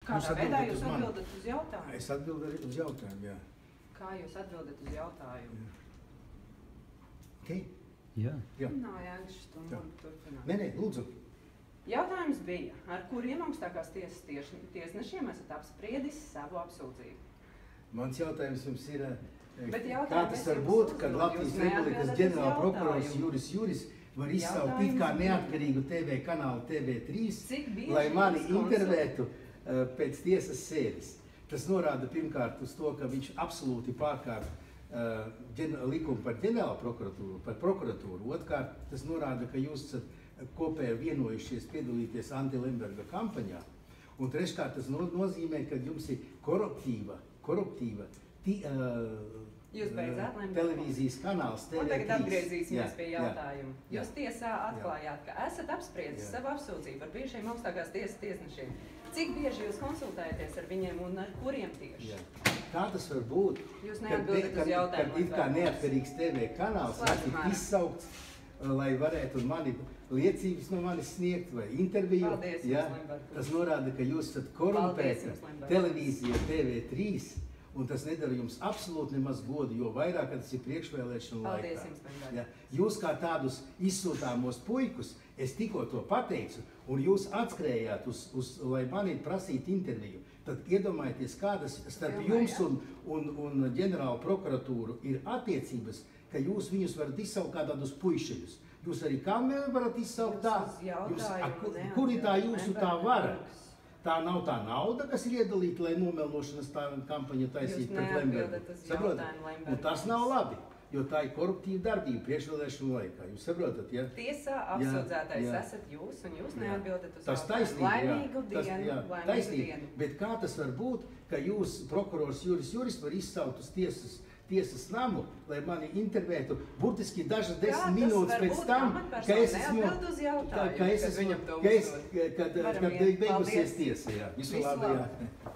Kādā veidā jūs atbildat uz jautājumu? Es atbildu arī uz jautājumu, jā. Kā jūs atbildat uz jautājumu? Okay. Jā. Nav jēgas šito turpināt. Nē, lūdzu. Jautājums bija, ar kuriem augstākās tiesas tiesnešiem esat apspriedis savu apsūdzību? Mans jautājums jums ir, kā tas var būt, kad Latvijas Republikas ģenerāla prokurors Juris var izsaukt it kā neatkarīgu TV kanālu TV3, lai mani intervētu pēc tiesas sēdes. Tas norāda pirmkārt uz to, ka viņš absolūti pārkāp likumu par ģenerālu prokuratūru, par prokuratūru. Otrkārt, tas norāda, ka jūs esat kopēji vienojušies piedalīties Anti-Lemberga kampaņā. Un treškārt, tas nozīmē, ka jums ir koruptīva televīzijas kanāls TV3. Un tagad atgriezīsimies pie jautājuma. Jūs tiesā atklājāt, ka esat apspriedis savu apsūdzību ar bijušiem augstākās tiesas tiesnešiem. Cik bieži jūs konsultējaties ar viņiem un ar kuriem tieši? Kā tas var būt? Jūs neatbildat uz jautājumu. Kad it kā neatkarīgs TV kanāls var tikt izsaukts, lai varētu liecības no manis sniegt vai interviju. Paldies jums, Lemberga. Tas norāda, ka jūs esat korumpēta televīzija TV3, un tas nedara jums absolūti nemaz godu, jo vairāk, kad tas ir priekšvēlēšanu laikā. Paldies jums, Lemberga. Jūs kā tādus izsūtāmos puikus, es tikko to pateicu, un jūs atskrējāt, lai mani prasītu interviju. Tad iedomājieties, kādas starp jums un ģenerālu prokuratūru ir attiecības, ka jūs viņus varat izsaukt kā tādus puišeļus. Jūs arī kamēr varat izsaukt tā? Kur ir tā jūsu tā vara? Tā nav tā nauda, kas ir iedalīta, lai nomelnošanas tā kampaņa taisītu pret Lembergu. Saprotat? Un tas nav labi, jo tā ir koruptīva darbība priekšvēlēšanu laikā. Jūs saprotat, ja? Tiesā apsūdzētais esat jūs, un jūs neatbildat uz jautājumu. Laimīgu dienu. Bet kā tas var būt, ka jūs, prokurors Juris, var izsaukt uz tiesas namu, lai mani intervētu burtiski dažas 10 minūtes pēc tam, kad beigusies tiesa. Visu labi, jā.